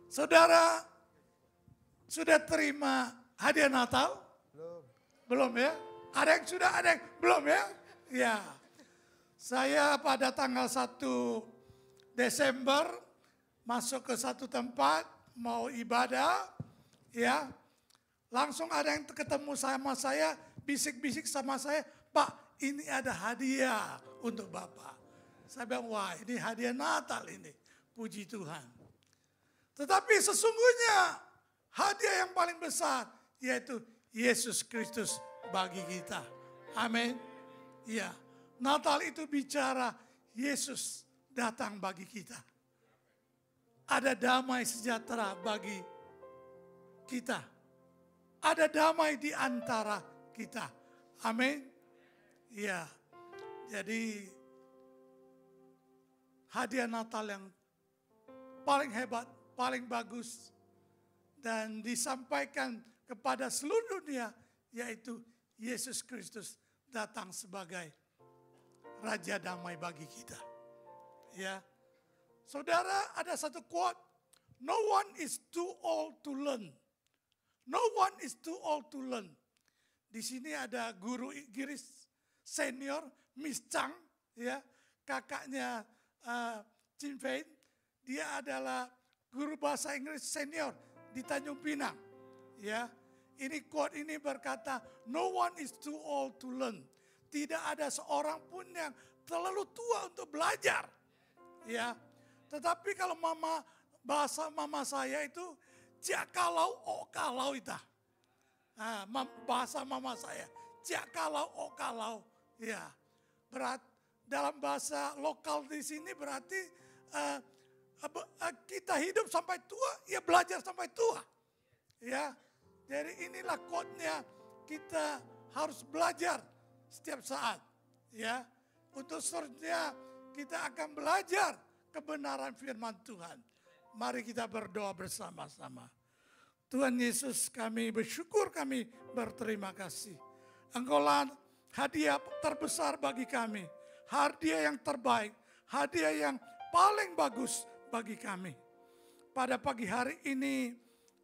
Saudara sudah terima hadiah Natal? Belum. Belum ya? Ada yang sudah, ada yang belum ya? Ya. Saya pada tanggal 1 Desember masuk ke satu tempat mau ibadah, ya. Langsung ada yang ketemu sama saya, bisik-bisik sama saya, "Pak, ini ada hadiah untuk Bapak." Saya bilang, "Wah, ini hadiah Natal ini." Puji Tuhan. Tetapi sesungguhnya hadiah yang paling besar yaitu Yesus Kristus bagi kita. Amin. Ya, Natal itu bicara Yesus datang bagi kita. Ada damai sejahtera bagi kita. Ada damai di antara kita. Amin. Ya. Jadi hadiah Natal yang paling hebat, paling bagus dan disampaikan kepada seluruh dunia yaitu Yesus Kristus datang sebagai Raja Damai bagi kita. Ya. Saudara, ada satu quote, "No one is too old to learn." No one is too old to learn. Di sini ada guru Inggris senior, Miss Chang, ya, kakaknya Chin Fein. Dia adalah guru bahasa Inggris senior di Tanjung Pinang. Ya, ini quote ini berkata, "No one is too old to learn." Tidak ada seorang pun yang terlalu tua untuk belajar. Ya, tetapi kalau bahasa mama saya itu, "Jia kalau o kalau ita." Nah, bahasa mama saya, "Jia kalau o kalau." Ya, dalam bahasa lokal di sini berarti kita hidup sampai tua, ya belajar sampai tua. Ya, jadi inilah quote-nya, kita harus belajar setiap saat. Ya, untuk seterusnya kita akan belajar kebenaran firman Tuhan. Mari kita berdoa bersama-sama. Tuhan Yesus, kami bersyukur, kami berterima kasih. Engkaulah hadiah terbesar bagi kami. Hadiah yang terbaik, hadiah yang paling bagus bagi kami. Pada pagi hari ini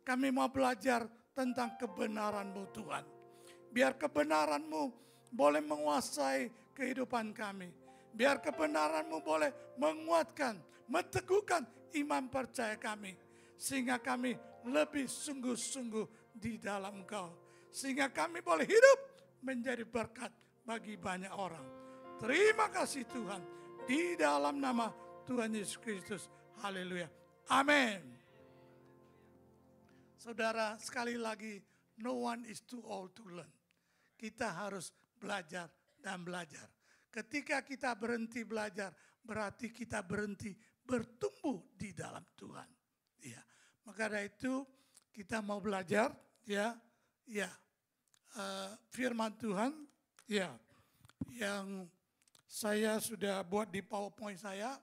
kami mau belajar tentang kebenaran-Mu Tuhan. Biar kebenaran-Mu boleh menguasai kehidupan kami. Biar kebenaran-Mu boleh menguatkan, menteguhkan iman percaya kami. Sehingga kami lebih sungguh-sungguh di dalam Engkau. Sehingga kami boleh hidup menjadi berkat bagi banyak orang. Terima kasih Tuhan. Di dalam nama Tuhan Yesus Kristus. Haleluya. Amin. Saudara, sekali lagi, no one is too old to learn. Kita harus belajar dan belajar. Ketika kita berhenti belajar, berarti kita berhenti bertumbuh di dalam Tuhan. Ya, maka dari itu kita mau belajar, firman Tuhan, ya, yang saya sudah buat di PowerPoint saya.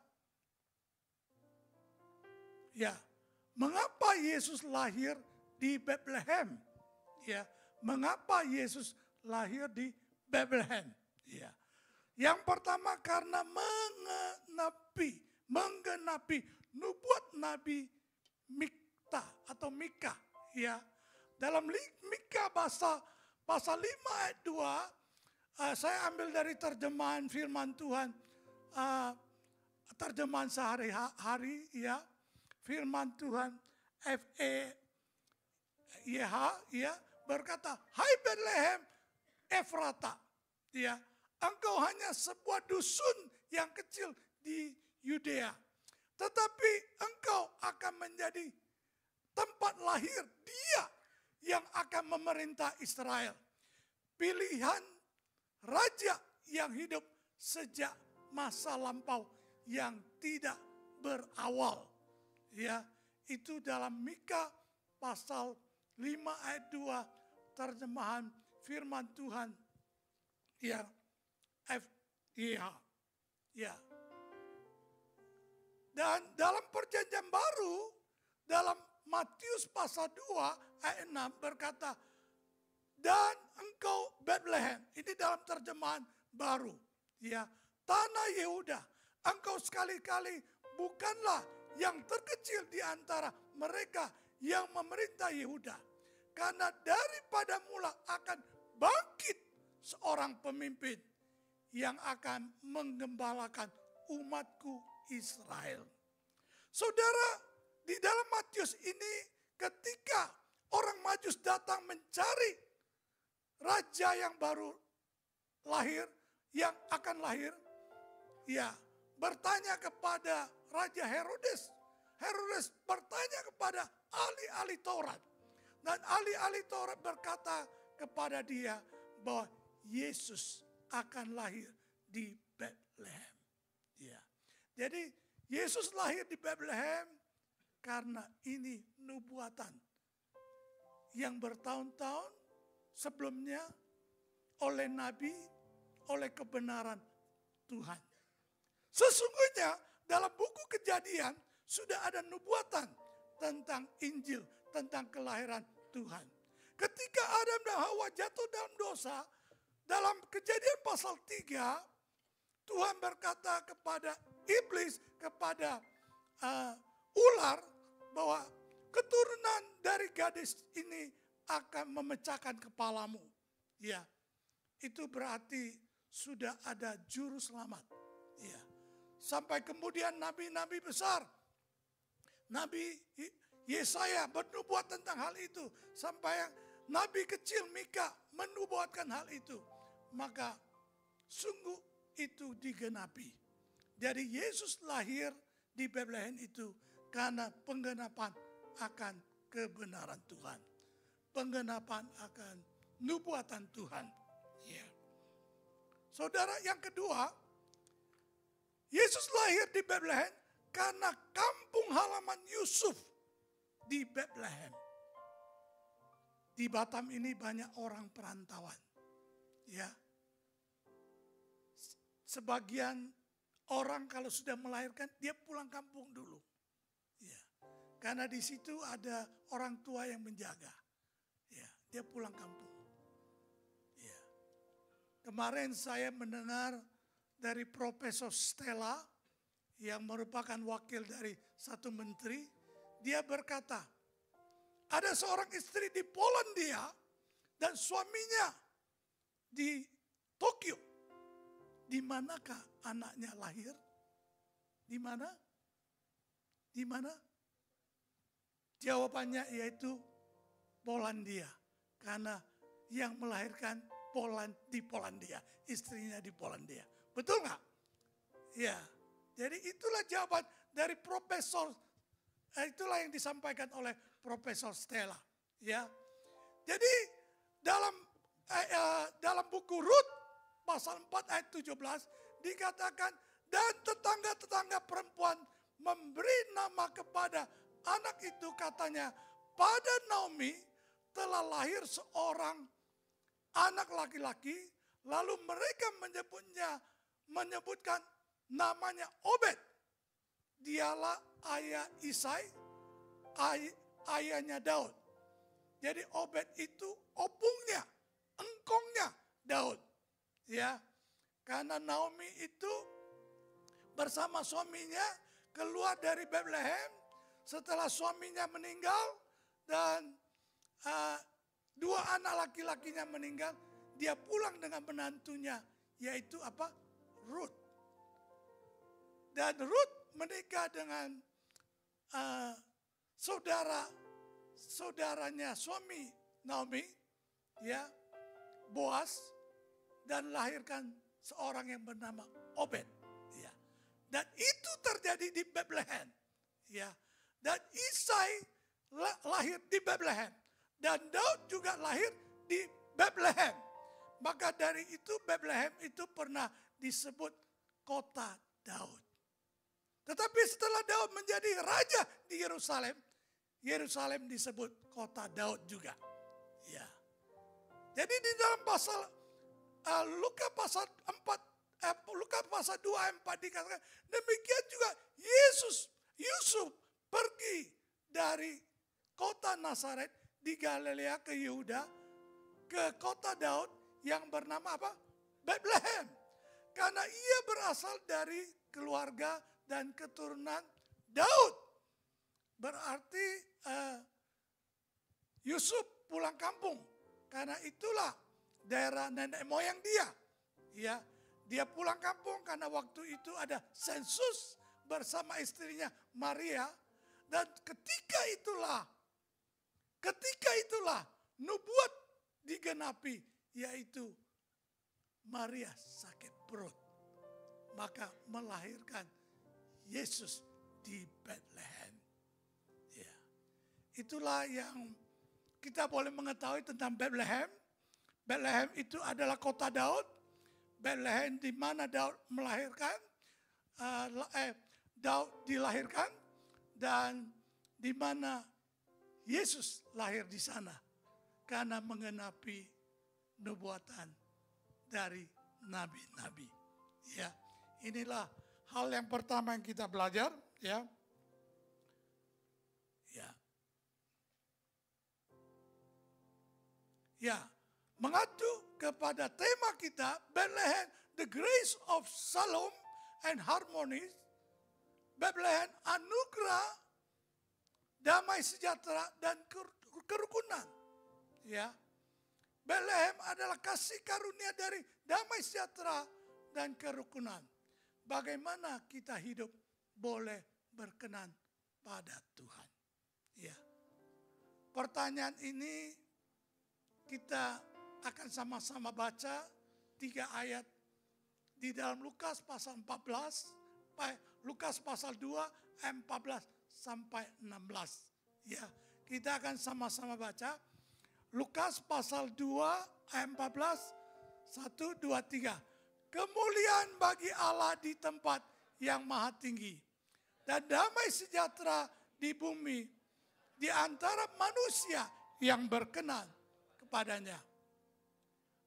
Ya, mengapa Yesus lahir di Bethlehem? Ya, mengapa Yesus lahir di Bethlehem? Ya. Yang pertama karena menggenapi nubuat Nabi Mika, ya. Dalam Mika pasal 5 ayat 2, saya ambil dari terjemahan firman Tuhan, terjemahan sehari-hari, ya. Firman Tuhan FEYH, ya, berkata, "Hai Bethlehem Efrata, ya, engkau hanya sebuah dusun yang kecil di Yudea, tetapi engkau akan menjadi tempat lahir Dia yang akan memerintah Israel, pilihan raja yang hidup sejak masa lampau yang tidak berawal." Ya, itu dalam Mika pasal 5 ayat 2 terjemahan firman Tuhan, ya, FEH, ya. Dan dalam perjanjian baru, dalam Matius pasal 2 ayat 6 berkata, "Dan engkau Bethlehem," ini dalam terjemahan baru, ya, "tanah Yehuda, engkau sekali-kali bukanlah yang terkecil di antara mereka yang memerintah Yehuda. Karena daripada mula akan bangkit seorang pemimpin yang akan menggembalakan umatku Israel. Saudara, di dalam Matius ini ketika orang Majus datang mencari raja yang baru lahir, yang akan lahir, ya bertanya kepada Raja Herodes. Herodes bertanya kepada ahli-ahli Taurat. Dan ahli-ahli Taurat berkata kepada dia bahwa Yesus akan lahir di Bethlehem. Ya. Jadi Yesus lahir di Bethlehem karena ini nubuatan yang bertahun-tahun sebelumnya oleh nabi, oleh kebenaran Tuhan. Sesungguhnya dalam buku Kejadian sudah ada nubuatan tentang Injil, tentang kelahiran Tuhan. Ketika Adam dan Hawa jatuh dalam dosa, dalam Kejadian pasal 3, Tuhan berkata kepada iblis, kepada ular, bahwa keturunan dari gadis ini akan memecahkan kepalamu. Ya, itu berarti sudah ada juru selamat. Ya. Sampai kemudian nabi-nabi besar, Nabi Yesaya bernubuat tentang hal itu. Sampai nabi kecil Mika menubuatkan hal itu. Maka sungguh itu digenapi. Jadi Yesus lahir di Bethlehem itu karena penggenapan akan kebenaran Tuhan. Penggenapan akan nubuatan Tuhan. Ya. Saudara, yang kedua, Yesus lahir di Bethlehem karena kampung halaman Yusuf di Bethlehem. Di Batam ini banyak orang perantauan. Ya. Sebagian orang kalau sudah melahirkan dia pulang kampung dulu. Ya. Karena di situ ada orang tua yang menjaga. Ya, dia pulang kampung. Ya. Kemarin saya mendengar dari Profesor Stella yang merupakan wakil dari satu menteri, dia berkata, ada seorang istri di Polandia dan suaminya di Tokyo. Di manakah anaknya lahir? Di mana? Di mana? Jawabannya yaitu Polandia. Karena yang melahirkan di Polandia. Istrinya di Polandia. Betul nggak? Ya. Jadi itulah jawaban dari Profesor. Itulah yang disampaikan oleh Profesor Stella. Ya. Jadi dalam buku Rut pasal 4 ayat 17 dikatakan, dan tetangga-tetangga perempuan memberi nama kepada anak itu, katanya, pada Naomi telah lahir seorang anak laki-laki, lalu mereka menyebutkan namanya Obed. Dialah ayah Isai, ayahnya Daud. Jadi Obed itu opungnya, engkongnya Daud. Ya, karena Naomi itu bersama suaminya keluar dari Bethlehem setelah suaminya meninggal dan dua anak laki-lakinya meninggal, dia pulang dengan menantunya, yaitu apa? Ruth. Dan Ruth menikah dengan saudaranya suami Naomi, ya, Boaz, dan lahirkan seorang yang bernama Obed. Ya. Dan itu terjadi di Bethlehem. Ya. Dan Isai lahir di Bethlehem. Dan Daud juga lahir di Bethlehem. Maka dari itu Bethlehem itu pernah disebut kota Daud. Tetapi setelah Daud menjadi raja di Yerusalem, Yerusalem disebut kota Daud juga. Ya. Jadi di dalam Lukas pasal 2 ayat 4 dikatakan, demikian juga Yusuf pergi dari kota Nazaret di Galilea ke Yehuda, ke kota Daud yang bernama apa? Bethlehem. Karena ia berasal dari keluarga dan keturunan Daud. berarti Yusuf pulang kampung. Karena itulah daerah nenek moyang dia. Ya, dia pulang kampung karena waktu itu ada sensus bersama istrinya Maria. Dan ketika itulah nubuat digenapi, yaitu Maria sakit perut. Maka melahirkan Yesus di Bethlehem. Ya. Itulah yang kita boleh mengetahui tentang Bethlehem. Bethlehem itu adalah kota Daud. Bethlehem di mana Daud melahirkan, Daud dilahirkan, dan di mana Yesus lahir di sana karena menggenapi nubuatan dari nabi-nabi. Ya, inilah hal yang pertama yang kita belajar. Ya, mengacu kepada tema kita Bethlehem, the grace of shalom and harmony. Bethlehem, anugerah, damai sejahtera dan kerukunan. Ya, Bethlehem adalah kasih karunia dari damai sejahtera dan kerukunan. Bagaimana kita hidup boleh berkenan pada Tuhan. Ya, pertanyaan ini kita akan sama-sama baca 3 ayat di dalam Lukas pasal 14. Lukas pasal 2 ayat 14 sampai 16. Ya, kita akan sama-sama baca. Lukas pasal 2 ayat 14, 1, 2, 3. Kemuliaan bagi Allah di tempat yang maha tinggi. Dan damai sejahtera di bumi di antara manusia yang berkenan kepadanya.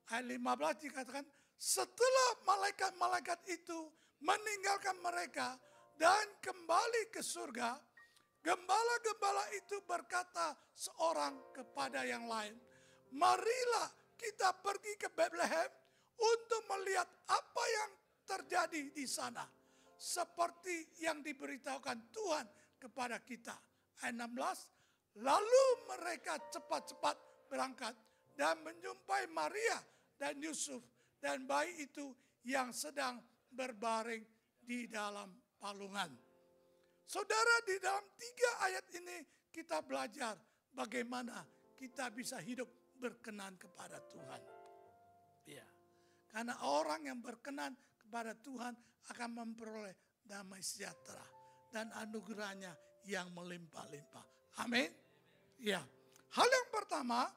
Ayat 15 dikatakan, setelah malaikat-malaikat itu meninggalkan mereka dan kembali ke surga, gembala-gembala itu berkata seorang kepada yang lain, marilah kita pergi ke Bethlehem untuk melihat apa yang terjadi di sana, seperti yang diberitahukan Tuhan kepada kita. Ayat 16, lalu mereka cepat-cepat berangkat dan menjumpai Maria dan Yusuf dan bayi itu yang sedang berbaring di dalam palungan. Saudara, di dalam 3 ayat ini kita belajar bagaimana kita bisa hidup berkenan kepada Tuhan. Ya. Karena orang yang berkenan kepada Tuhan akan memperoleh damai sejahtera dan anugerahnya yang melimpah-limpah. Amin. Ya. Hal yang pertama,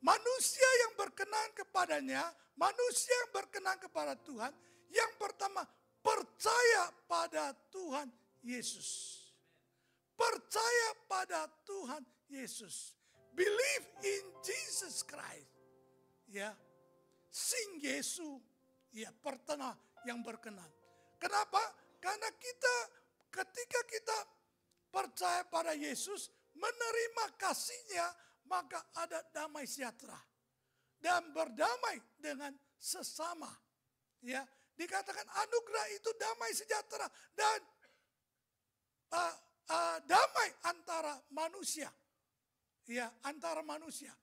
manusia yang berkenan kepadanya, manusia yang berkenan kepada Tuhan, yang pertama percaya pada Tuhan Yesus. Percaya pada Tuhan Yesus. Believe in Jesus Christ. Ya. Sing Yesus. Ya, pertama yang berkenan. Kenapa? Karena ketika kita percaya pada Yesus, menerima kasih-Nya, maka ada damai sejahtera dan berdamai dengan sesama. Ya, dikatakan anugerah itu damai sejahtera dan damai antara manusia. Ya, antara manusia.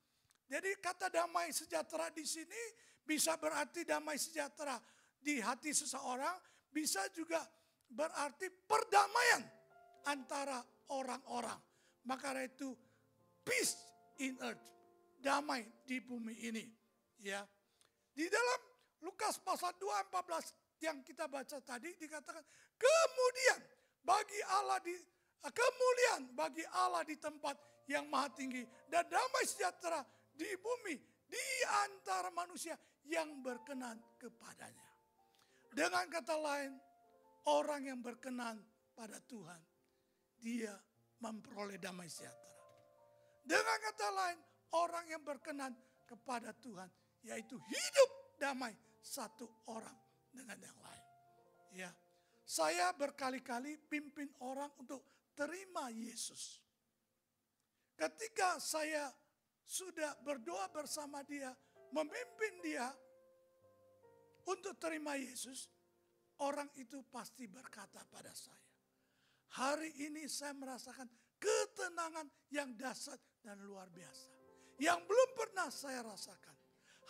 Jadi kata damai sejahtera di sini bisa berarti damai sejahtera di hati seseorang, bisa juga berarti perdamaian antara orang-orang. Maka itu peace in earth, damai di bumi ini. Ya. Di dalam Lukas pasal 2:14 yang kita baca tadi dikatakan kemuliaan bagi Allah di tempat yang maha tinggi dan damai sejahtera di bumi di antara manusia yang berkenan kepadanya. Dengan kata lain, orang yang berkenan pada Tuhan, dia memperoleh damai sejahtera. Dengan kata lain, orang yang berkenan kepada Tuhan, yaitu hidup damai satu orang dengan yang lain. Ya, saya berkali-kali pimpin orang untuk terima Yesus. Ketika saya sudah berdoa bersama dia, memimpin dia untuk terima Yesus, orang itu pasti berkata pada saya, hari ini saya merasakan ketenangan yang dahsyat dan luar biasa. Yang belum pernah saya rasakan.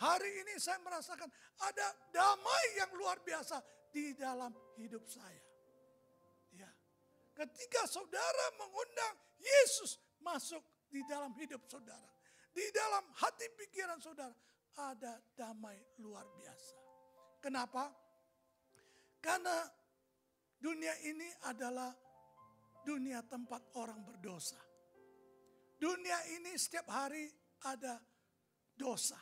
Hari ini saya merasakan ada damai yang luar biasa di dalam hidup saya. Ya. Ketika saudara mengundang Yesus masuk di dalam hidup saudara. Di dalam hati pikiran saudara ada damai luar biasa. Kenapa? Karena dunia ini adalah dunia tempat orang berdosa. Dunia ini setiap hari ada dosa.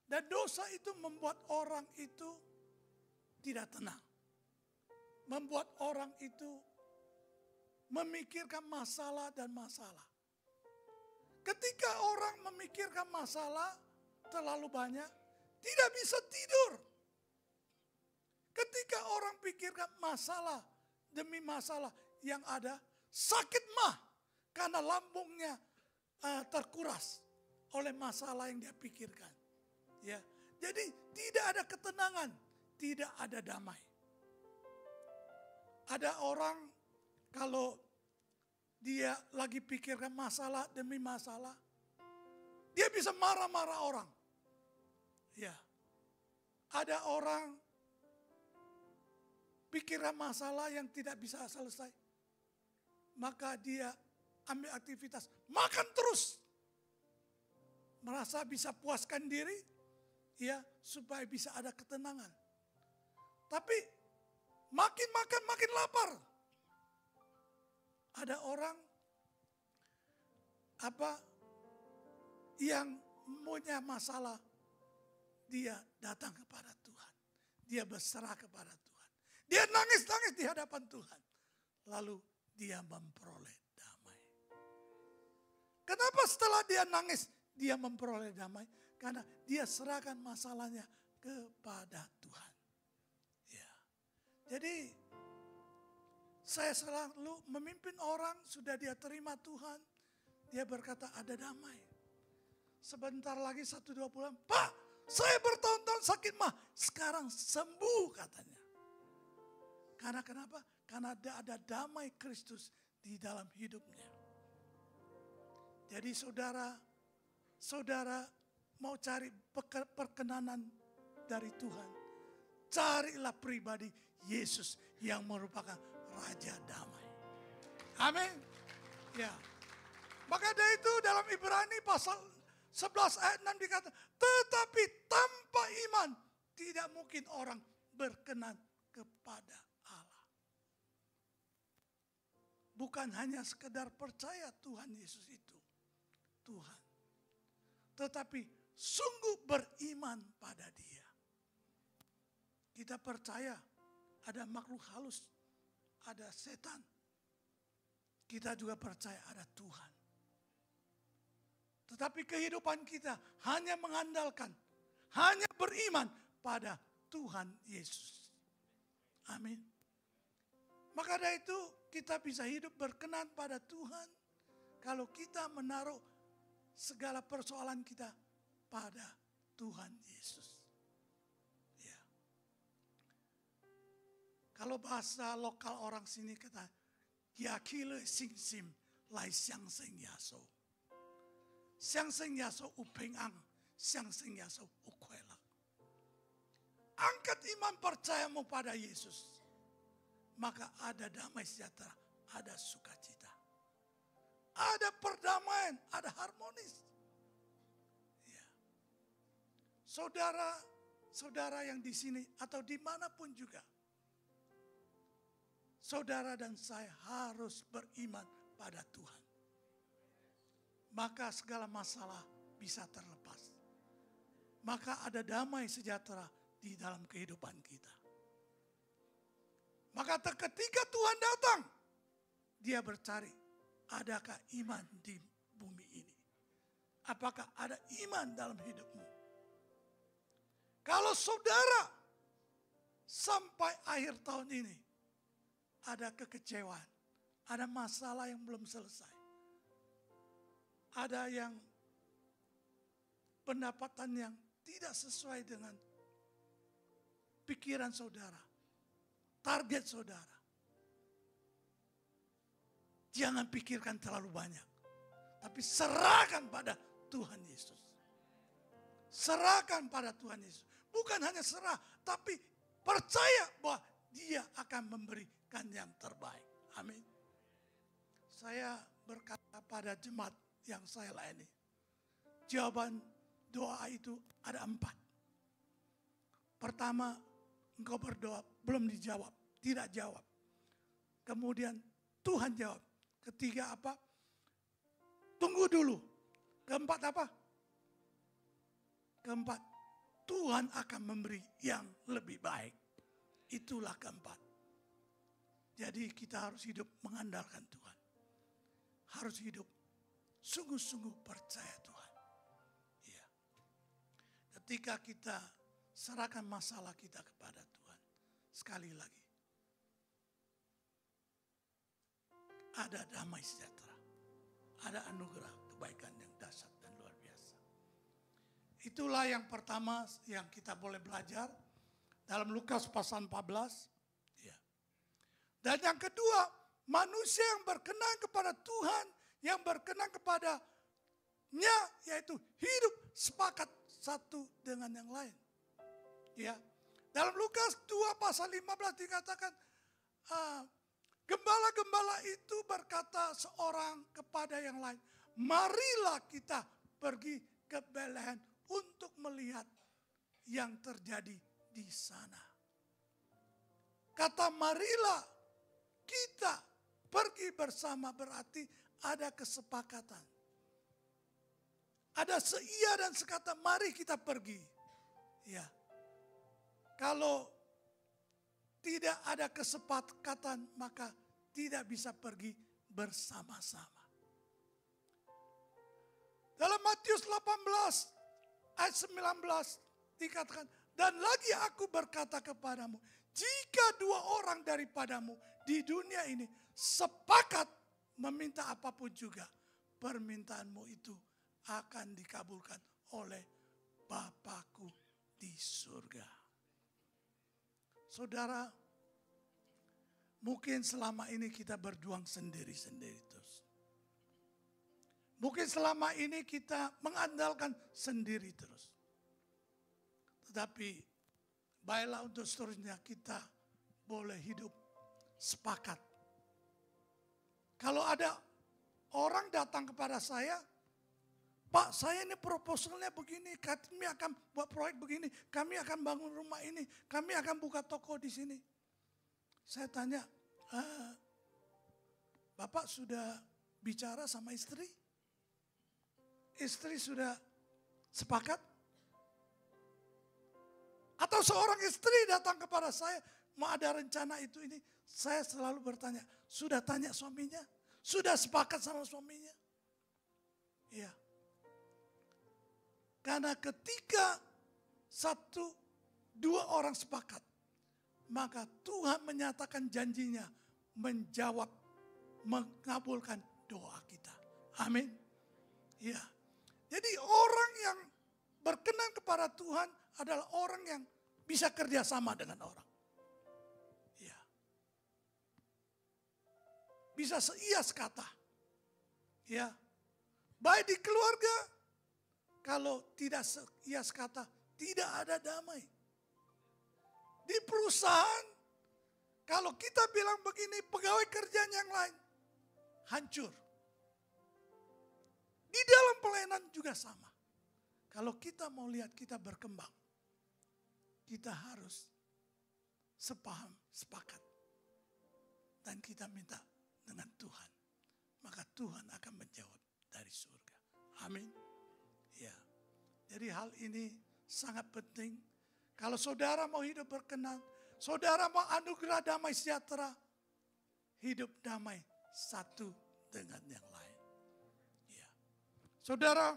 Dan dosa itu membuat orang itu tidak tenang. Membuat orang itu memikirkan masalah dan masalah. Ketika orang memikirkan masalah terlalu banyak, tidak bisa tidur. Ketika orang pikirkan masalah demi masalah yang ada, sakit mah karena lambungnya terkuras oleh masalah yang dia pikirkan. Ya, jadi tidak ada ketenangan, tidak ada damai. Ada orang kalau dia lagi pikirkan masalah demi masalah, dia bisa marah-marah orang. Ya, ada orang pikiran masalah yang tidak bisa selesai, maka dia ambil aktivitas makan terus, merasa bisa puaskan diri, ya supaya bisa ada ketenangan. Tapi makin makan makin lapar. Ada orang yang punya masalah, dia datang kepada Tuhan. Dia berserah kepada Tuhan. Dia nangis-nangis di hadapan Tuhan. Lalu dia memperoleh damai. Kenapa setelah dia nangis, dia memperoleh damai? Karena dia serahkan masalahnya kepada Tuhan. Ya. Jadi saya selalu memimpin orang, sudah dia terima Tuhan. Dia berkata ada damai. Sebentar lagi 1-2 bulan, Pak, saya bertahun-tahun sakit mah, sekarang sembuh katanya. Karena kenapa? Karena ada damai Kristus di dalam hidupnya. Jadi saudara mau cari perkenanan dari Tuhan, carilah pribadi Yesus yang merupakan Raja Damai. Amin. Ya. Maka dari itu dalam Ibrani pasal 11 ayat 6 dikatakan, tetapi tanpa iman tidak mungkin orang berkenan kepada Allah. Bukan hanya sekedar percaya Tuhan Yesus itu Tuhan, tetapi sungguh beriman pada Dia. Kita percaya ada makhluk halus, ada setan. Kita juga percaya ada Tuhan. Tetapi kehidupan kita hanya mengandalkan, hanya beriman pada Tuhan Yesus. Amin. Maka dari itu kita bisa hidup berkenan pada Tuhan kalau kita menaruh segala persoalan kita pada Tuhan Yesus. Ya. Kalau bahasa lokal orang sini kata, yakile sing sim lai siang sing yaso. Siang sing yaso upeng ang, siang sing yaso ukwelak. Angkat iman percayamu pada Yesus. Maka ada damai sejahtera, ada sukacita. Ada perdamaian, ada harmonis. Ya. Saudara yang di sini atau dimanapun juga, saudara dan saya harus beriman pada Tuhan. Maka segala masalah bisa terlepas. Maka ada damai sejahtera di dalam kehidupan kita. Maka ketika Tuhan datang, Dia bercari, adakah iman di bumi ini? Apakah ada iman dalam hidupmu? Kalau saudara sampai akhir tahun ini ada kekecewaan, ada masalah yang belum selesai, ada yang pendapatan yang tidak sesuai dengan pikiran saudara, target saudara. Jangan pikirkan terlalu banyak. Tapi serahkan pada Tuhan Yesus. Serahkan pada Tuhan Yesus. Bukan hanya serah, tapi percaya bahwa Dia akan memberikan yang terbaik. Amin. Saya berkata pada jemaat yang saya layani. Jawaban doa itu ada 4. Pertama, engkau berdoa, belum dijawab, tidak jawab. Kemudian Tuhan jawab. Ketiga apa? Tunggu dulu. Keempat apa? Keempat, Tuhan akan memberi yang lebih baik. Itulah keempat. Jadi kita harus hidup mengandalkan Tuhan. Harus hidup sungguh-sungguh percaya Tuhan. Ya. Ketika kita serahkan masalah kita kepada Tuhan. Sekali lagi. Ada damai sejahtera. Ada anugerah kebaikan yang dahsyat dan luar biasa. Itulah yang pertama yang kita boleh belajar dalam Lukas pasal 14. Ya. Dan yang kedua, manusia yang berkenan kepada Tuhan, yang berkenan kepadanya, yaitu hidup sepakat satu dengan yang lain. Ya. Dalam Lukas 2 pasal 15 dikatakan, gembala-gembala itu berkata seorang kepada yang lain, marilah kita pergi ke Betlehem untuk melihat yang terjadi di sana. Kata marilah kita pergi bersama berarti ada kesepakatan. Ada seia dan sekata mari kita pergi. Ya. Kalau tidak ada kesepakatan maka tidak bisa pergi bersama-sama. Dalam Matius 18 ayat 19 dikatakan, dan lagi aku berkata kepadamu, jika 2 orang daripadamu di dunia ini sepakat meminta apapun juga, permintaanmu itu akan dikabulkan oleh Bapakku di surga. Saudara, mungkin selama ini kita berjuang sendiri-sendiri terus. Mungkin selama ini kita mengandalkan sendiri terus. Tetapi baiklah untuk seterusnya kita boleh hidup sepakat. Kalau ada orang datang kepada saya, Pak, saya ini proposalnya begini, kami akan buat proyek begini, kami akan bangun rumah ini, kami akan buka toko di sini. Saya tanya, Bapak sudah bicara sama istri? Istri sudah sepakat? Atau seorang istri datang kepada saya, mau ada rencana itu ini. Saya selalu bertanya, sudah tanya suaminya? Sudah sepakat sama suaminya? Iya. Karena ketika 1-2 orang sepakat, maka Tuhan menyatakan janjinya menjawab, mengabulkan doa kita. Amin. Ya. Jadi orang yang berkenan kepada Tuhan adalah orang yang bisa kerjasama dengan orang. Ya. Bisa seia sekata. Ya. Baik di keluarga, kalau tidak seia sekata, tidak ada damai. Di perusahaan, kalau kita bilang begini, pegawai kerjaan yang lain hancur. Di dalam pelayanan juga sama. Kalau kita mau lihat kita berkembang, kita harus sepaham, sepakat. Dan kita minta dengan Tuhan. Maka Tuhan akan menjawab dari surga. Amin. Ya. Jadi hal ini sangat penting. Kalau saudara mau hidup berkenan, saudara mau anugerah damai sejahtera, hidup damai satu dengan yang lain. Ya. Saudara,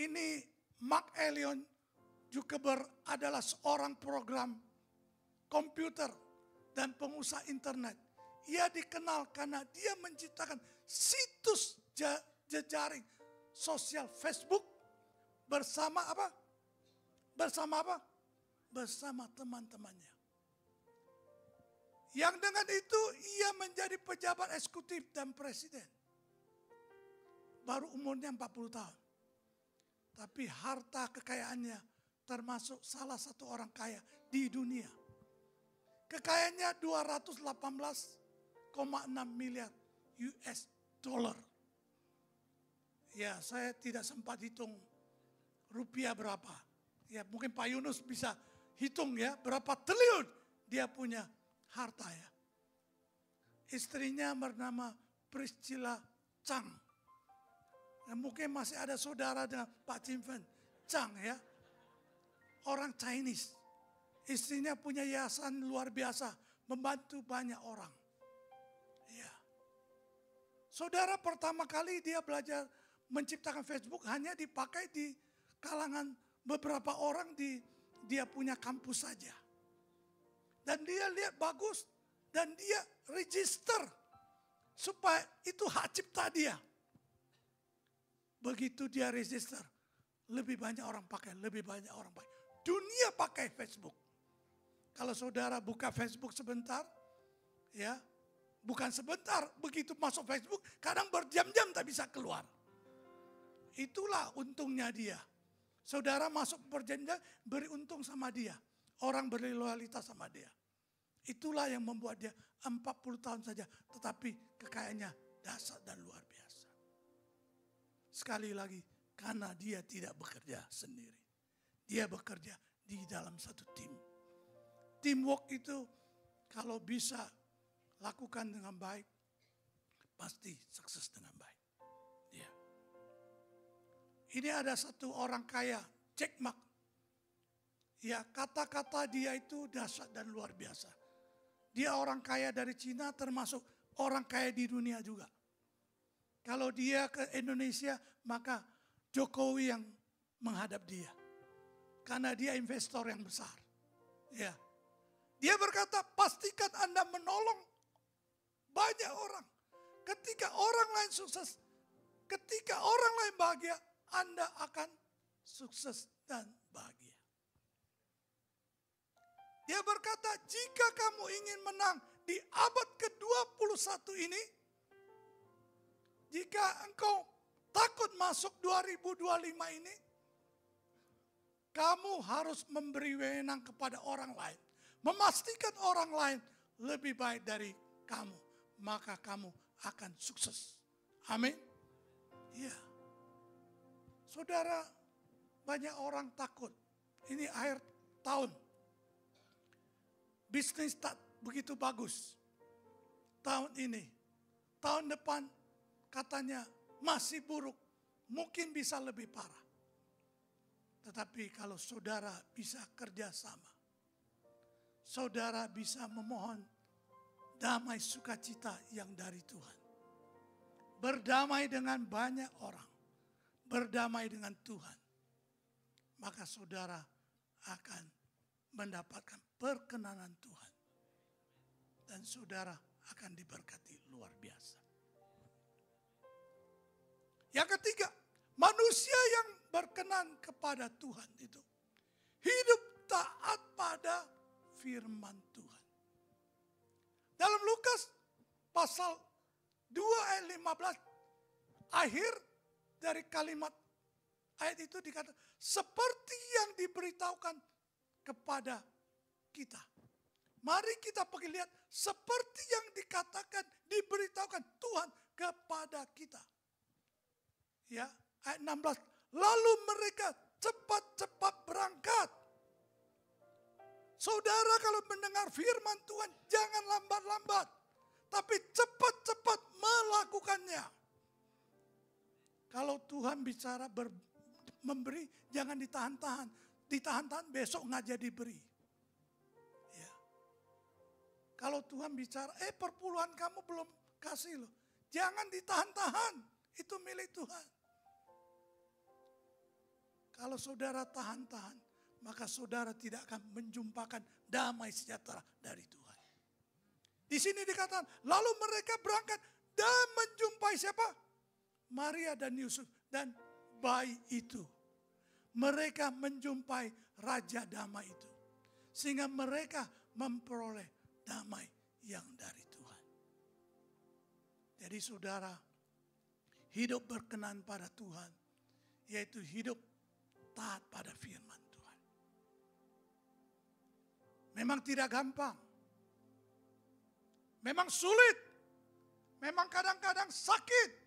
ini Mark Elion Zuckerberg adalah seorang program komputer dan pengusaha internet. Ia dikenal karena dia menciptakan situs jejaring sosial Facebook bersama apa? Bersama apa? Bersama teman-temannya. Yang dengan itu ia menjadi pejabat eksekutif dan presiden. Baru umurnya 40 tahun. Tapi harta kekayaannya termasuk salah satu orang kaya di dunia. Kekayaannya 218,6 miliar US dollar. Ya, saya tidak sempat hitung rupiah berapa. Ya, mungkin Pak Yunus bisa hitung ya, berapa triliun dia punya harta ya. Istrinya bernama Priscilla Chang. Dan mungkin masih ada saudara dengan Pak Cimfen Chang ya. Orang Chinese. Istrinya punya yayasan luar biasa. Membantu banyak orang. Ya. Saudara, pertama kali dia belajar menciptakan Facebook hanya dipakai di kalangan beberapa orang di dia punya kampus saja. Dan dia lihat bagus. Dan dia register. Supaya itu hak cipta dia. Begitu dia register, lebih banyak orang pakai, lebih banyak orang pakai. Dunia pakai Facebook. Kalau saudara buka Facebook sebentar, ya, bukan sebentar, begitu masuk Facebook, kadang berjam-jam tak bisa keluar. Itulah untungnya dia. Saudara masuk berjam-jam, beri untung sama dia. Orang beri loyalitas sama dia. Itulah yang membuat dia 40 tahun saja, tetapi kekayaannya dahsyat dan luar biasa. Sekali lagi, karena dia tidak bekerja sendiri. Dia bekerja di dalam satu tim. Teamwork itu kalau bisa lakukan dengan baik, pasti sukses dengan baik. Ya. Ini ada satu orang kaya, Jack Ma. Ya, kata-kata dia itu dahsyat dan luar biasa. Dia orang kaya dari Cina, termasuk orang kaya di dunia juga. Kalau dia ke Indonesia, maka Jokowi yang menghadap dia. Karena dia investor yang besar. Ya. Dia berkata, pastikan Anda menolong banyak orang. Ketika orang lain sukses, ketika orang lain bahagia, Anda akan sukses dan bahagia. Dia berkata, jika kamu ingin menang di abad ke-21 ini, jika engkau takut masuk 2025 ini, kamu harus memberi wewenang kepada orang lain. Memastikan orang lain lebih baik dari kamu. Maka kamu akan sukses. Amin. Iya. Saudara, banyak orang takut. Ini akhir tahun. Bisnis tak begitu bagus. Tahun ini. Tahun depan katanya masih buruk. Mungkin bisa lebih parah. Tetapi kalau saudara bisa kerjasama. Saudara bisa memohon damai sukacita yang dari Tuhan. Berdamai dengan banyak orang. Berdamai dengan Tuhan. Maka saudara akan mendapatkan perkenanan Tuhan. Dan saudara akan diberkati luar biasa. Yang ketiga, manusia yang berkenan kepada Tuhan itu hidup taat pada firman Tuhan. Dalam Lukas pasal 2 ayat 15, akhir dari kalimat ayat itu dikatakan, seperti yang diberitahukan kepada kita. Mari kita pergi lihat seperti yang dikatakan, diberitahukan Tuhan kepada kita. Ya, ayat 16. Lalu mereka cepat-cepat berangkat. Saudara kalau mendengar firman Tuhan, jangan lambat-lambat. Tapi cepat-cepat melakukannya. Kalau Tuhan bicara memberi, jangan ditahan-tahan. Ditahan-tahan besok nggak jadi beri. Ya. Kalau Tuhan bicara, perpuluhan kamu belum kasih loh. Jangan ditahan-tahan. Itu milik Tuhan. Kalau saudara tahan-tahan, maka saudara tidak akan menjumpakan damai sejahtera dari Tuhan. Di sini dikatakan, lalu mereka berangkat dan menjumpai siapa? Maria dan Yusuf dan bayi itu. Mereka menjumpai Raja Damai itu. Sehingga mereka memperoleh damai yang dari Tuhan. Jadi saudara, hidup berkenan pada Tuhan, yaitu hidup taat pada firman Tuhan. Memang tidak gampang. Memang sulit. Memang kadang-kadang sakit.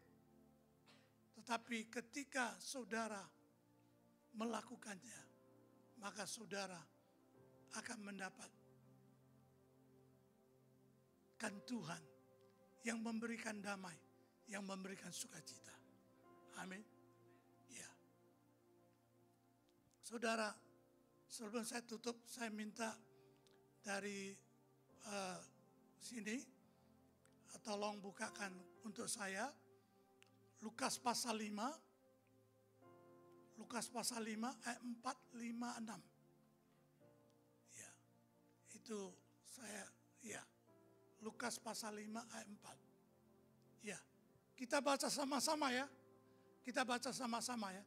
Tetapi ketika saudara melakukannya, maka saudara akan mendapatkan Tuhan yang memberikan damai, yang memberikan sukacita. Amin. Ya. Saudara, sebelum saya tutup, saya minta dari sini, tolong bukakan untuk saya Lukas pasal 5. Lukas pasal 5 ayat 4, 5, 6. Ya. Itu saya, ya. Lukas pasal 5 ayat 4. Ya. Kita baca sama-sama ya. Kita baca sama-sama ya.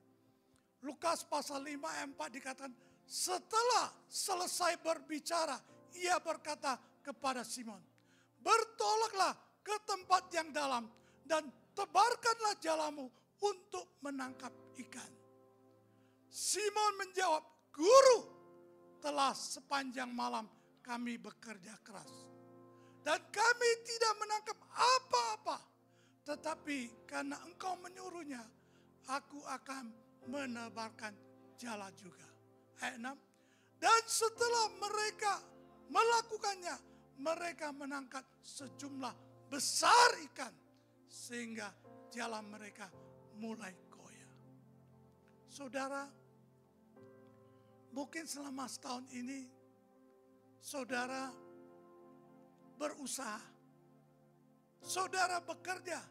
Lukas pasal 5 ayat 4 dikatakan, setelah selesai berbicara, ia berkata kepada Simon, bertolaklah ke tempat yang dalam dan tebarkanlah jalamu untuk menangkap ikan. Simon menjawab, Guru, telah sepanjang malam kami bekerja keras. Dan kami tidak menangkap apa-apa. Tetapi karena engkau menyuruhnya, aku akan menebarkan jala juga. Ayat 6. Dan setelah mereka melakukannya, mereka menangkap sejumlah besar ikan, sehingga jala mereka mulai goyah. Saudara, mungkin selama setahun ini, saudara berusaha, saudara bekerja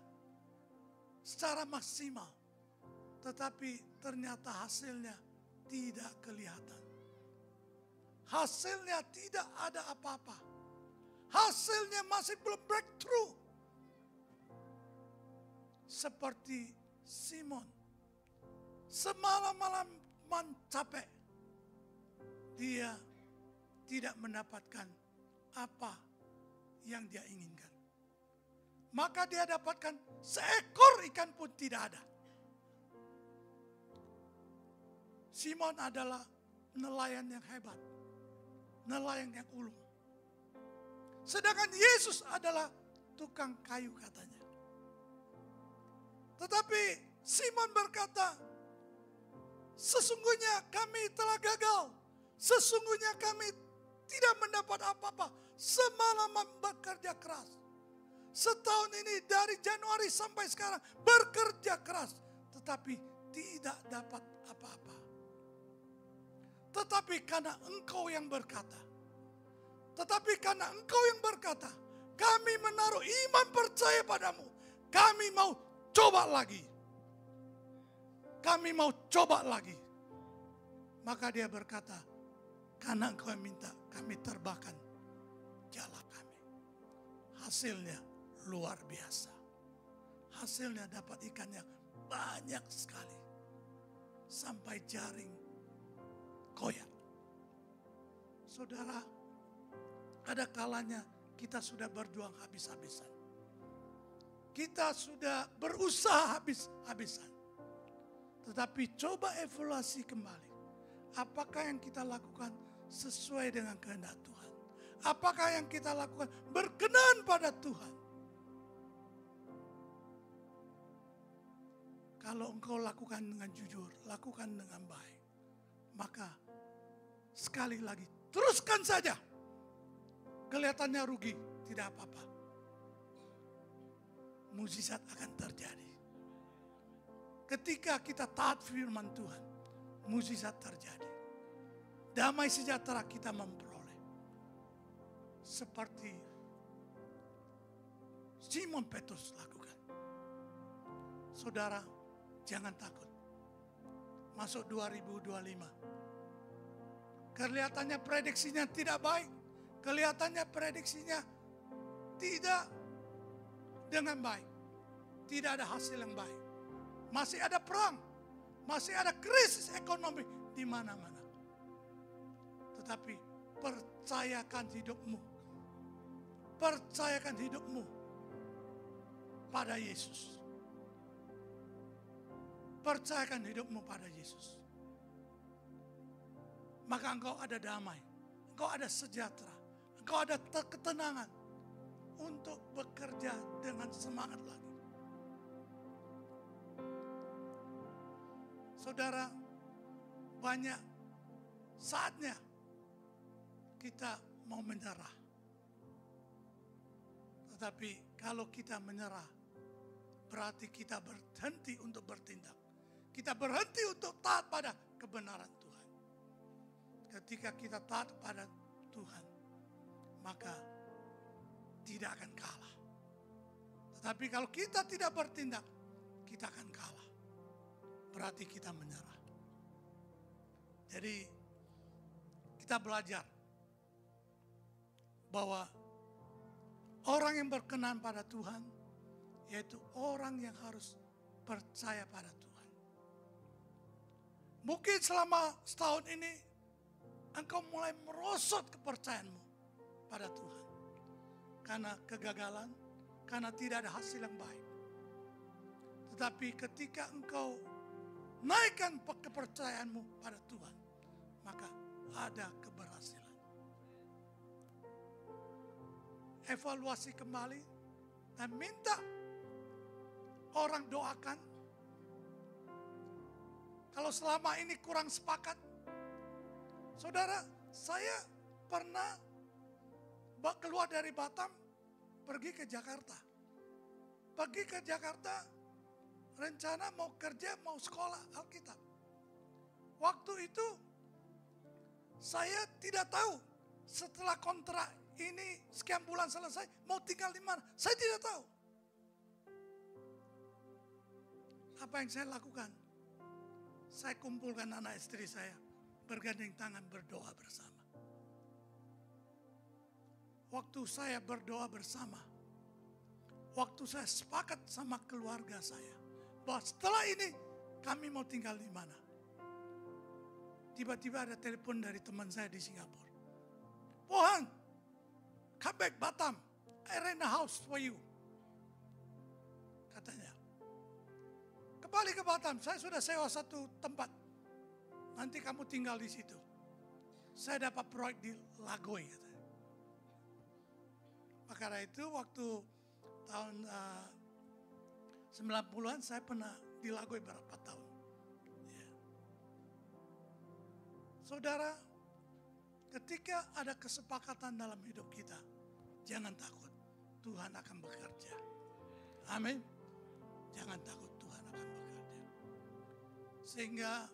secara maksimal, tetapi ternyata hasilnya tidak kelihatan. Hasilnya tidak ada apa-apa. Hasilnya masih belum breakthrough. Seperti Simon, semalam-malam capek, dia tidak mendapatkan apa yang dia inginkan. Maka dia dapatkan seekor ikan pun tidak ada. Simon adalah nelayan yang hebat, nelayan yang ulung. Sedangkan Yesus adalah tukang kayu katanya. Tetapi Simon berkata, sesungguhnya kami telah gagal. Sesungguhnya kami tidak mendapat apa-apa. Semalaman bekerja keras. Setahun ini dari Januari sampai sekarang bekerja keras. Tetapi tidak dapat apa-apa. Tetapi karena engkau yang berkata. Kami menaruh iman percaya padamu. Kami mau coba lagi. Maka dia berkata, karena engkau yang minta, kami terbahkan jala kami. Hasilnya luar biasa. Hasilnya dapat ikan yang banyak sekali. Sampai jaring koyak. Saudara, ada kalanya kita sudah berjuang habis-habisan. Kita sudah berusaha habis-habisan. Tetapi coba evaluasi kembali. Apakah yang kita lakukan sesuai dengan kehendak Tuhan? Apakah yang kita lakukan berkenan pada Tuhan? Kalau engkau lakukan dengan jujur, lakukan dengan baik, maka sekali lagi teruskan saja. Kelihatannya rugi, tidak apa-apa. Mukjizat akan terjadi. Ketika kita taat firman Tuhan, mukjizat terjadi. Damai sejahtera kita memperoleh. Seperti Simon Petrus lakukan. Saudara, jangan takut. Masuk 2025. Kelihatannya prediksinya tidak baik. Kelihatannya prediksinya tidak dengan baik. Tidak ada hasil yang baik. Masih ada perang. Masih ada krisis ekonomi di mana-mana. Tetapi percayakan hidupmu percayakan hidupmu pada Yesus. Percayakan hidupmu pada Yesus. Maka engkau ada damai, engkau ada sejahtera, engkau ada ketenangan untuk bekerja dengan semangat lagi. Saudara, banyak saatnya kita mau menyerah. Tetapi kalau kita menyerah, berarti kita berhenti untuk bertindak. Kita berhenti untuk taat pada kebenaran Tuhan. Ketika kita taat pada Tuhan, maka tidak akan kalah. Tetapi kalau kita tidak bertindak, kita akan kalah. Berarti kita menyerah. Jadi kita belajar bahwa orang yang berkenan pada Tuhan, yaitu orang yang harus percaya pada Tuhan. Mungkin selama setahun ini, engkau mulai merosot kepercayaanmu pada Tuhan. Karena kegagalan, karena tidak ada hasil yang baik. Tetapi ketika engkau naikkan kepercayaanmu pada Tuhan, maka ada keberhasilan. Evaluasi kembali dan minta orang doakan. Kalau selama ini kurang sepakat, saudara, saya pernah keluar dari Batam, pergi ke Jakarta. Pergi ke Jakarta, rencana mau kerja, mau sekolah Alkitab. Waktu itu, saya tidak tahu setelah kontrak ini sekian bulan selesai, mau tinggal di mana. Saya tidak tahu. Apa yang saya lakukan? Saya kumpulkan anak istri saya, bergandeng tangan berdoa bersama. Waktu saya berdoa bersama, waktu saya sepakat sama keluarga saya, bahwa setelah ini kami mau tinggal di mana. Tiba-tiba ada telepon dari teman saya di Singapura. Pohan, come back Batam, I rent a house for you. Katanya. Kembali ke Batam, saya sudah sewa satu tempat. Nanti kamu tinggal di situ. Saya dapat proyek di Lagoy. Katanya. Maka itu waktu tahun 90-an saya pernah di Lagoy berapa tahun. Ya. Saudara, ketika ada kesepakatan dalam hidup kita, jangan takut, Tuhan akan bekerja. Amin. Jangan takut, Tuhan akan bekerja. Sehingga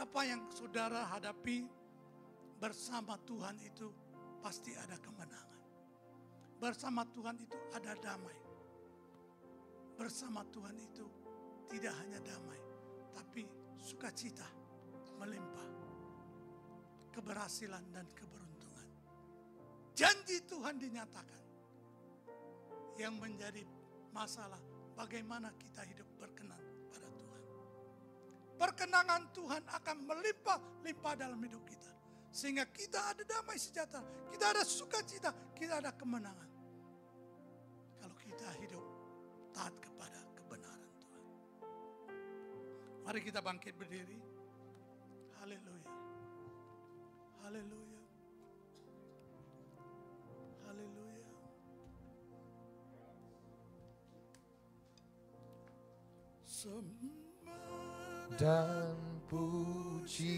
apa yang saudara hadapi bersama Tuhan itu pasti ada kemenangan. Bersama Tuhan itu ada damai. Bersama Tuhan itu tidak hanya damai, tapi sukacita melimpah. Keberhasilan dan keberuntungan. Janji Tuhan dinyatakan. Yang menjadi masalah bagaimana kita hidup berkenan pada Tuhan. Perkenangan Tuhan akan melimpah-limpah dalam hidup kita. Sehingga kita ada damai sejahtera, kita ada sukacita, kita ada kemenangan. Kalau kita hidup taat kepada kebenaran Tuhan. Mari kita bangkit berdiri. Haleluya. Haleluya. Haleluya. Sembah dan puji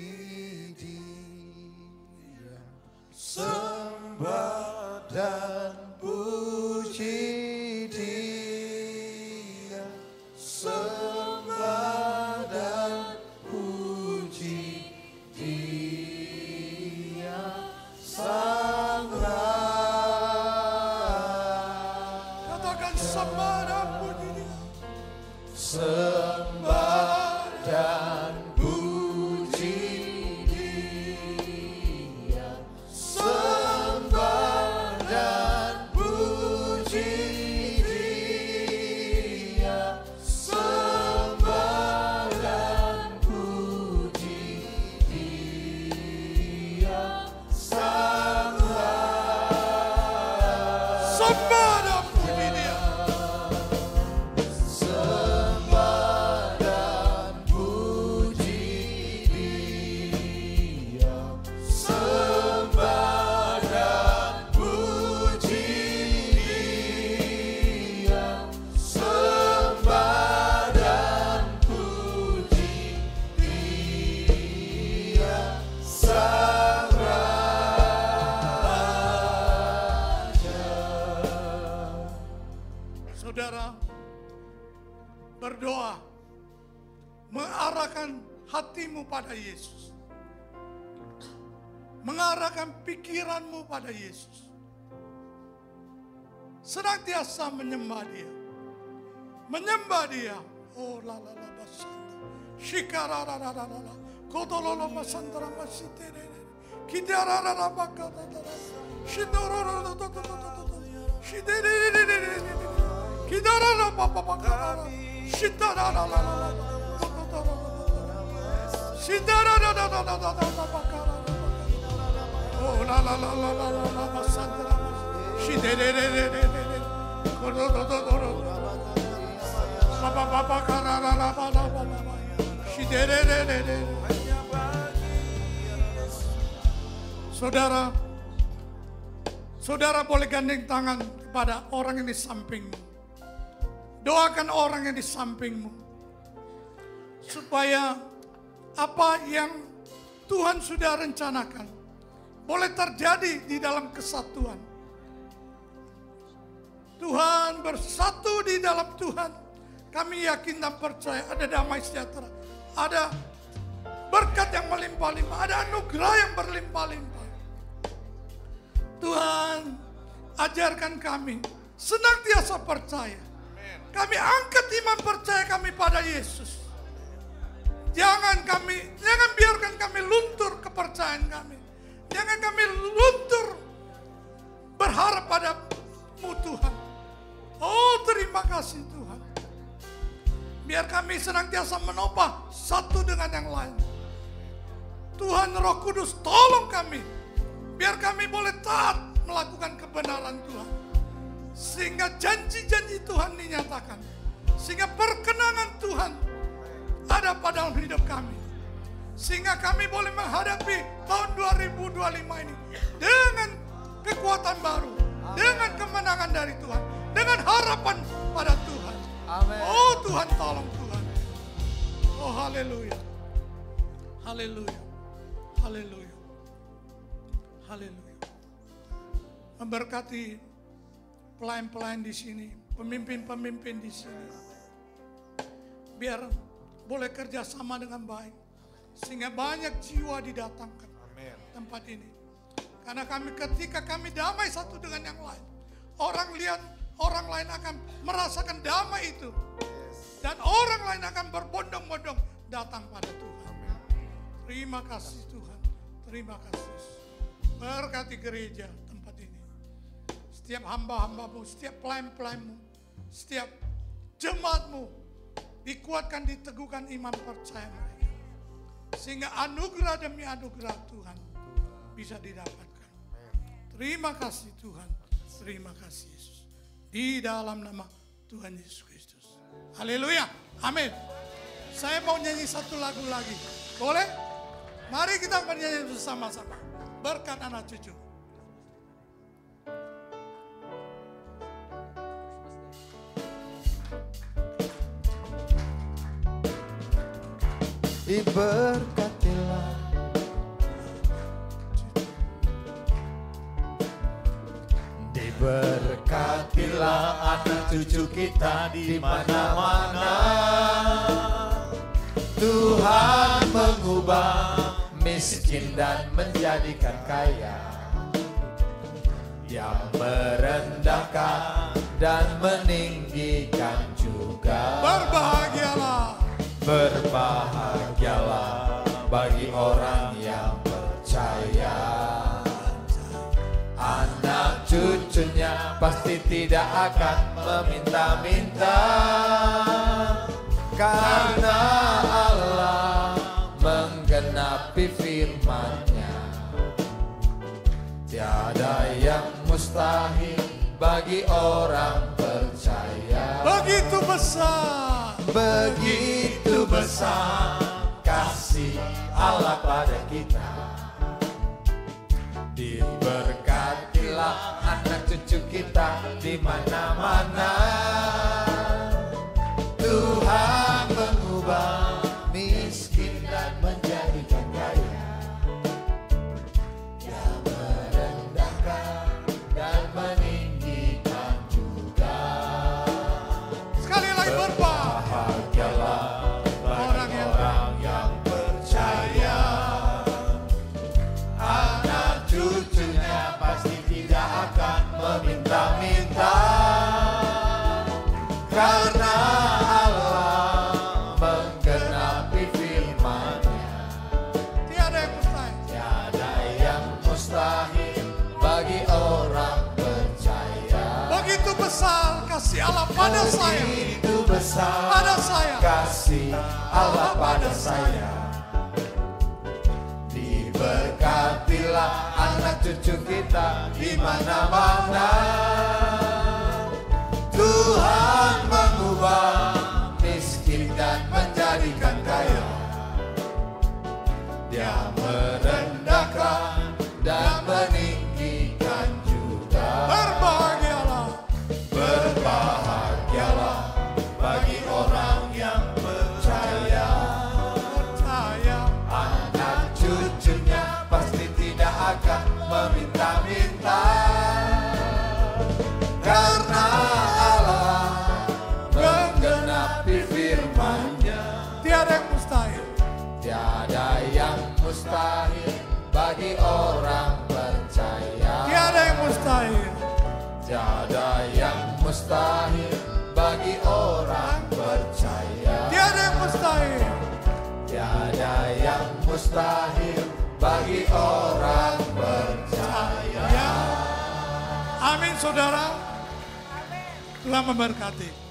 Dia, sembah dan puji Dia, sembah dan puji Dia, Sang Raja. Katakan sembah dan puji Dia. Sembah dan puji Dia, sembah dan puji Dia, sembah dan puji Dia, Sang Raja. Saudara berdoa, mengarahkan hatimu pada Yesus, mengarahkan pikiranmu pada Yesus, senantiasa menyembah Dia, menyembah Dia. Oh la la la basanda, shikara la la la la, kodololo basandra masite, kidara la la bakata la, shidoro la la la la, shidere, kidara la papa bakata, shidara la la la, shidara la la la la la bakara. Oh la la la la la la basandra, shidere, kodololo. Saudara boleh gandeng tangan kepada orang yang di sampingmu. Doakan orang yang di sampingmu, supaya apa yang Tuhan sudah rencanakan boleh terjadi di dalam kesatuan. Tuhan, bersatu di dalam Tuhan, kami yakin dan percaya ada damai sejahtera, ada berkat yang melimpah-limpah, ada anugerah yang berlimpah-limpah. Tuhan, ajarkan kami senantiasa percaya. Kami angkat iman percaya kami pada Yesus. Jangan biarkan kami luntur kepercayaan kami. Jangan kami luntur berharap pada-Mu Tuhan. Oh, terima kasih Tuhan. Biar kami senantiasa menopang satu dengan yang lain. Tuhan Roh Kudus, tolong kami. Biar kami boleh taat melakukan kebenaran Tuhan. Sehingga janji-janji Tuhan dinyatakan. Sehingga perkenanan Tuhan ada pada hidup kami. Sehingga kami boleh menghadapi tahun 2025 ini dengan kekuatan baru. Dengan kemenangan dari Tuhan. Dengan harapan pada Tuhan. Amin. Oh Tuhan, tolong Tuhan. Oh haleluya. Haleluya. Haleluya. Haleluya. Memberkati pelayan-pelayan di sini, pemimpin-pemimpin di sini. Biar boleh kerjasama dengan baik. Sehingga banyak jiwa didatangkan tempat ini. Karena ketika kami damai satu dengan yang lain, orang lain akan merasakan damai itu. Dan orang lain akan berbondong-bondong datang pada Tuhan. Terima kasih Tuhan. Terima kasih. Berkati gereja tempat ini. Setiap hamba-hambamu, setiap pelayan-pelayanmu, setiap jemaatmu dikuatkan, diteguhkan iman percaya mereka. Sehingga anugerah demi anugerah Tuhan bisa didapatkan. Terima kasih Tuhan. Terima kasih Yesus. Di dalam nama Tuhan Yesus Kristus. Haleluya. Amin. Saya mau nyanyi satu lagu lagi. Boleh? Mari kita bernyanyi bersama-sama. Berkat anak cucu. Diberkatilah Diberkatilah anak cucu kita di mana-mana. Tuhan mengubah miskin dan menjadikan kaya, yang merendahkan dan meninggikan juga. Berbahagialah bagi orang yang percaya. Anak cucunya pasti tidak akan meminta-minta, karena Allah menggenapi firman-Nya. Tiada yang mustahil bagi orang percaya. Begitu besar, begitu besar kasih Allah pada kita. Diberkatilah anak cucu kita di mana-mana. Tuhan mengubah miskin dan menjadikan kaya, yang merendahkan dan meninggikan juga. kasih Allah pada saya. Begitu besar Pada saya. kasih Allah pada saya. Diberkatilah anak cucu kita di mana-mana. Tuhan mengubah miskin dan menjadikan kaya. Dia merendahkan dan meninggikan juga. Berbahagialah. Berbahagialah bagi orang yang percaya. Percaya. Anak cucunya pasti tidak akan meminta-minta. Karena Allah menggenapi firman-Nya. Tiada yang mustahil. Tiada yang mustahil bagi orang percaya. Tiada yang mustahil. Tiada yang mustahil bagi orang percaya. Tiada yang mustahil. Tiada yang mustahil bagi orang percaya. Ya. Amin saudara. Tuhan memberkati.